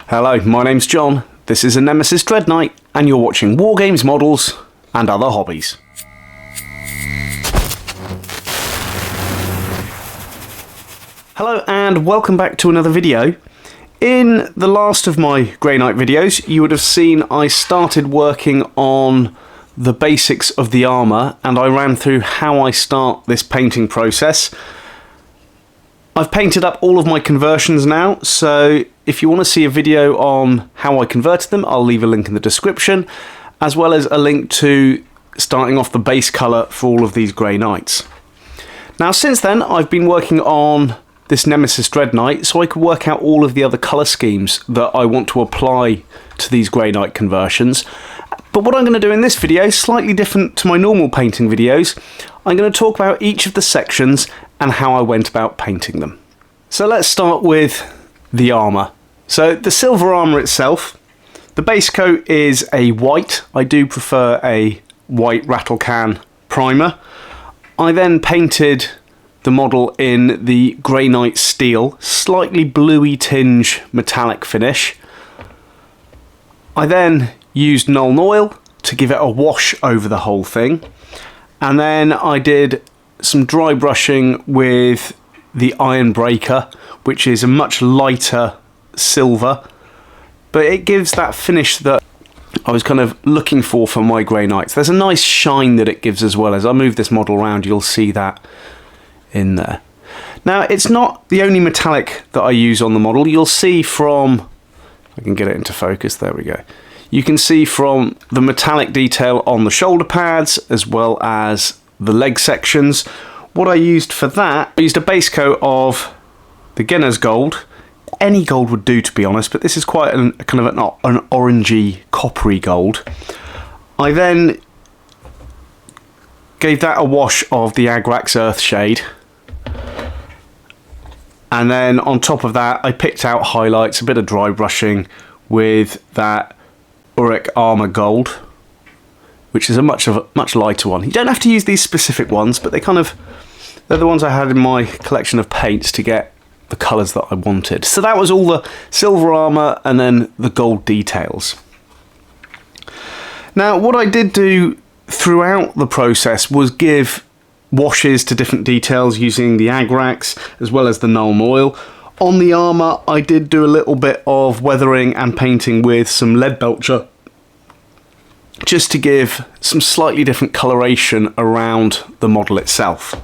Hello, my name's John, this is a Nemesis Dreadknight, and you're watching Wargames Models and Other Hobbies. Hello and welcome back to another video. In the last of my Grey Knight videos, you would have seen I started working on the basics of the armour, and I ran through how I start this painting process. I've painted up all of my conversions now, so if you want to see a video on how I converted them, I'll leave a link in the description, as well as a link to starting off the base colour for all of these Grey Knights. Now since then, I've been working on this Nemesis Dreadknight so I could work out all of the other colour schemes that I want to apply to these Grey Knight conversions. But what I'm going to do in this video, slightly different to my normal painting videos, I'm going to talk about each of the sections and how I went about painting them. So let's start with the armour. So the silver armour itself, the base coat is a white. I do prefer a white rattle can primer. I then painted the model in the Grey Knight steel, slightly bluey tinge metallic finish. I then used Nuln Oil to give it a wash over the whole thing, and then I did some dry brushing with the Iron Breaker, which is a much lighter silver, but it gives that finish that I was kind of looking for my Grey Knights. There's a nice shine that it gives as well. As I move this model around, you'll see that in there. Now, it's not the only metallic that I use on the model. You'll see from, if I can get it into focus, there we go. You can see from the metallic detail on the shoulder pads as well as the leg sections. What I used for that, I used a base coat of the Guinness Gold. Any gold would do, to be honest, but this is quite kind of an orangey, coppery gold. I then gave that a wash of the Agrax Earthshade, and then on top of that I picked out highlights, a bit of dry brushing with that Uruk Armour Gold, which is a much lighter one. You don't have to use these specific ones, but they're the ones I had in my collection of paints to get the colours that I wanted. So that was all the silver armour and then the gold details. Now what I did do throughout the process was give washes to different details using the Agrax as well as the Nuln Oil. On the armour I did do a little bit of weathering and painting with some lead belcher, just to give some slightly different coloration around the model itself.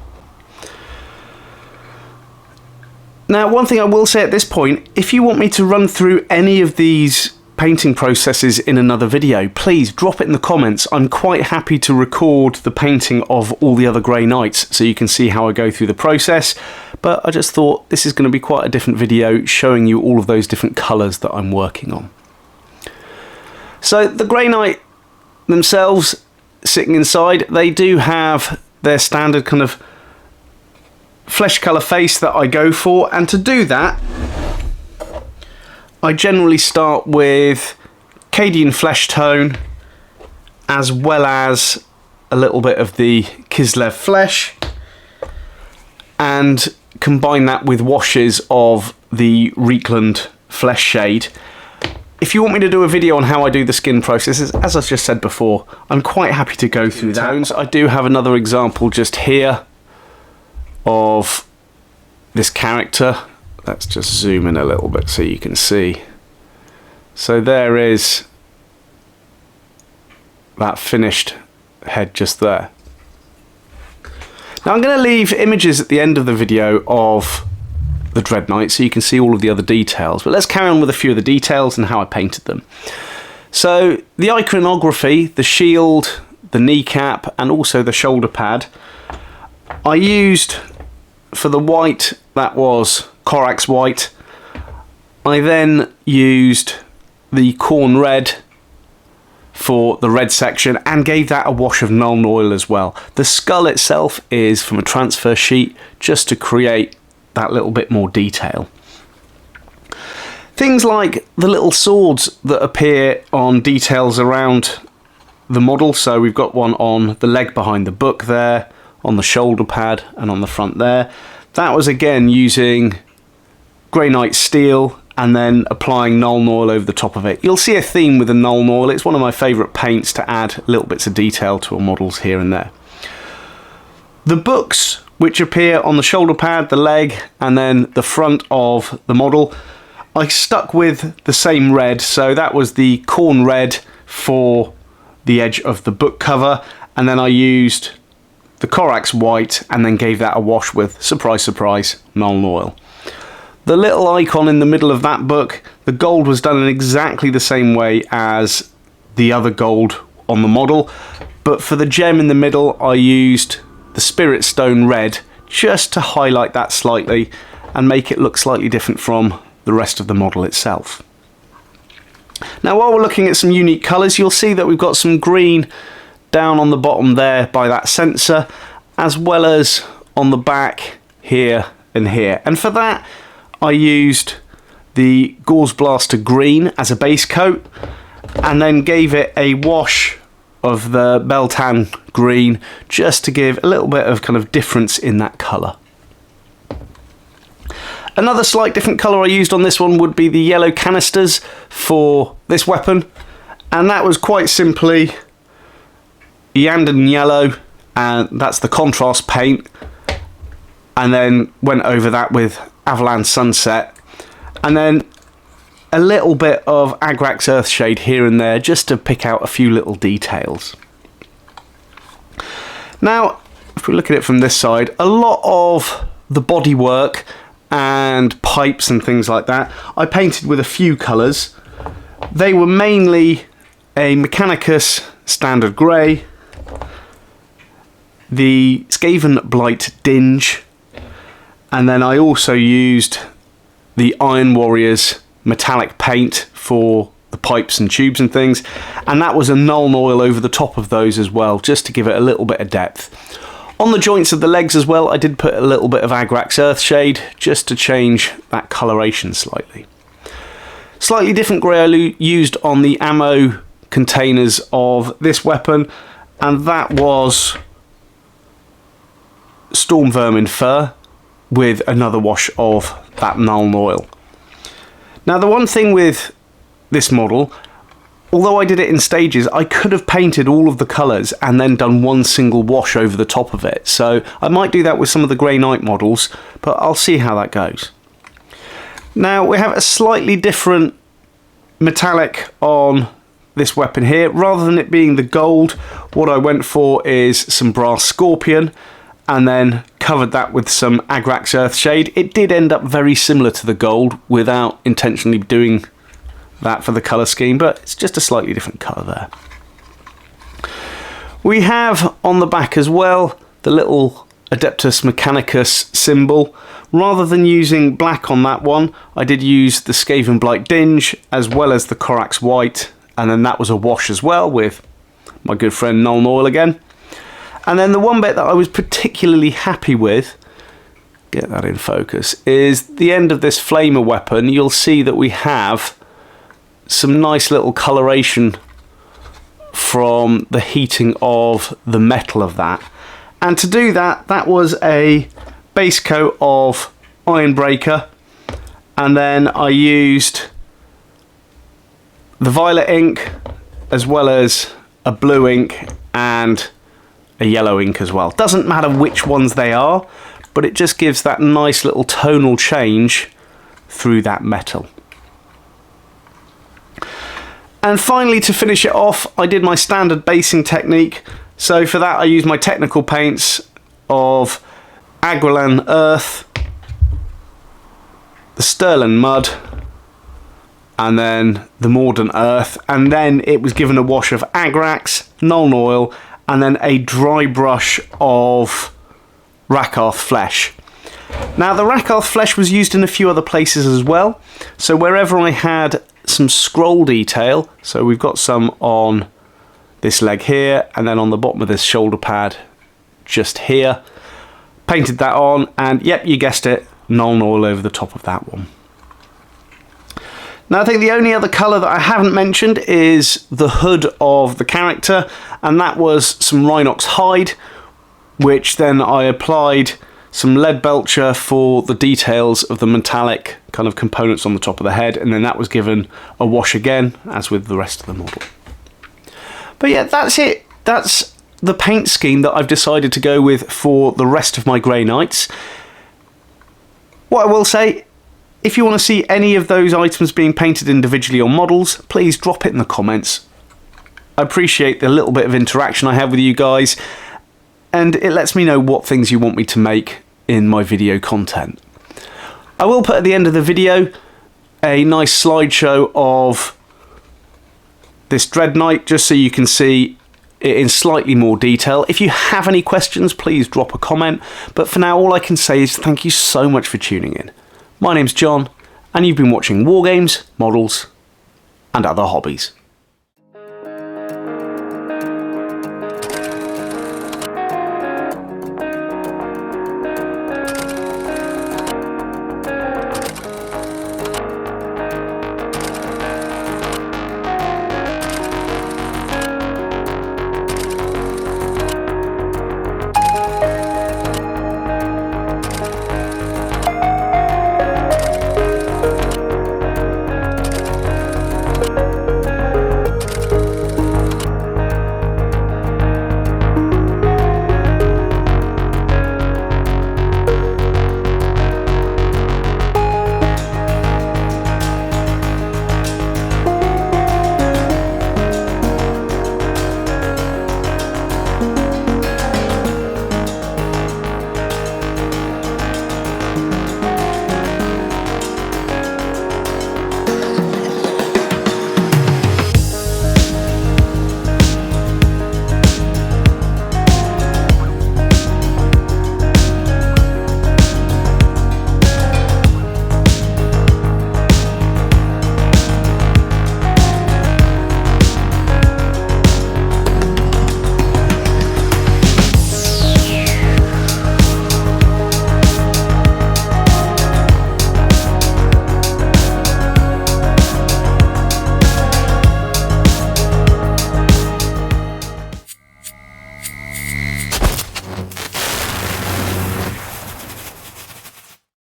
Now, one thing I will say at this point, if you want me to run through any of these painting processes in another video, please drop it in the comments. I'm quite happy to record the painting of all the other Grey Knights so you can see how I go through the process, but I just thought this is going to be quite a different video showing you all of those different colours that I'm working on. So the Grey Knight themselves, sitting inside, they do have their standard kind of flesh colour face that I go for, and to do that I generally start with Cadian flesh tone as well as a little bit of the Kislev flesh, and combine that with washes of the Reekland flesh shade. If you want me to do a video on how I do the skin processes, as I've just said before, I'm quite happy to go through that. I do have another example just here of this character. Let's just zoom in a little bit so you can see. So there is that finished head just there. Now I'm going to leave images at the end of the video of the Dreadknight so you can see all of the other details, but let's carry on with a few of the details and how I painted them. So the iconography, the shield, the kneecap and also the shoulder pad, I used for the white, that was Corax white. I then used the corn red for the red section and gave that a wash of Nuln Oil as well. The skull itself is from a transfer sheet just to create that little bit more detail. Things like the little swords that appear on details around the model. So we've got one on the leg behind the book there, on the shoulder pad and on the front there. That was again using Grey Knight steel and then applying Nuln Oil over the top of it. You'll see a theme with the Nuln Oil. It's one of my favourite paints to add little bits of detail to our models here and there. The books which appear on the shoulder pad, the leg, and then the front of the model, I stuck with the same red, so that was the corn red for the edge of the book cover, and then I used the Corax white and then gave that a wash with, surprise surprise, Nuln Oil. The little icon in the middle of that book, the gold was done in exactly the same way as the other gold on the model, but for the gem in the middle I used the Spirit Stone red just to highlight that slightly and make it look slightly different from the rest of the model itself. Now while we're looking at some unique colours, you'll see that we've got some green down on the bottom there by that sensor, as well as on the back here and here. And for that I used the Gauze Blaster green as a base coat and then gave it a wash of the Beltan green just to give a little bit of kind of difference in that colour. Another slight different colour I used on this one would be the yellow canisters for this weapon, and that was quite simply Yanden yellow, and that's the contrast paint, and then went over that with Avalan Sunset, and then a little bit of Agrax Earthshade here and there just to pick out a few little details. Now, if we look at it from this side, a lot of the bodywork and pipes and things like that I painted with a few colours. They were mainly a Mechanicus Standard Grey, the Skaven Blight Dinge, and then I also used the Iron Warriors metallic paint for the pipes and tubes and things, and that was a Nuln Oil over the top of those as well, just to give it a little bit of depth. On the joints of the legs as well, I did put a little bit of Agrax Earthshade just to change that coloration slightly. Slightly different grey I used on the ammo containers of this weapon, and that was Storm Vermin Fur with another wash of that Nuln Oil. Now the one thing with this model, although I did it in stages, I could have painted all of the colours and then done one single wash over the top of it. So I might do that with some of the Grey Knight models, but I'll see how that goes. Now we have a slightly different metallic on this weapon here. Rather than it being the gold, what I went for is some Brass Scorpion, and then covered that with some Agrax Earthshade. It did end up very similar to the gold without intentionally doing that for the colour scheme, but it's just a slightly different colour there. We have on the back as well the little Adeptus Mechanicus symbol. Rather than using black on that one, I did use the Skaven Blight Dinge as well as the Corax White, and then that was a wash as well with my good friend Nuln Oil again. And then the one bit that I was particularly happy with, get that in focus, is the end of this flamer weapon. You'll see that we have some nice little coloration from the heating of the metal of that. And to do that, that was a base coat of Ironbreaker, and then I used the violet ink as well as a blue ink and a yellow ink as well. Doesn't matter which ones they are, but it just gives that nice little tonal change through that metal. And finally, to finish it off, I did my standard basing technique. So for that I used my technical paints of Agralan Earth, the Sterling Mud, and then the Morden Earth, and then it was given a wash of Agrax, Nuln Oil, and then a dry brush of Rakarth Flesh. Now the Rakarth Flesh was used in a few other places as well, so wherever I had some scroll detail, so we've got some on this leg here, and then on the bottom of this shoulder pad just here, painted that on, and yep, you guessed it, Nuln Oil over the top of that one. Now I think the only other colour that I haven't mentioned is the hood of the character, and that was some Rhinox hide, which then I applied some lead belcher for the details of the metallic kind of components on the top of the head, and then that was given a wash again, as with the rest of the model. But yeah, that's it. That's the paint scheme that I've decided to go with for the rest of my Grey Knights. What I will say, if you want to see any of those items being painted individually on models, please drop it in the comments. I appreciate the little bit of interaction I have with you guys, and it lets me know what things you want me to make in my video content. I will put at the end of the video a nice slideshow of this Dreadknight, just so you can see it in slightly more detail. If you have any questions, please drop a comment, but for now all I can say is thank you so much for tuning in. My name's John, and you've been watching War Games, Models, and Other Hobbies.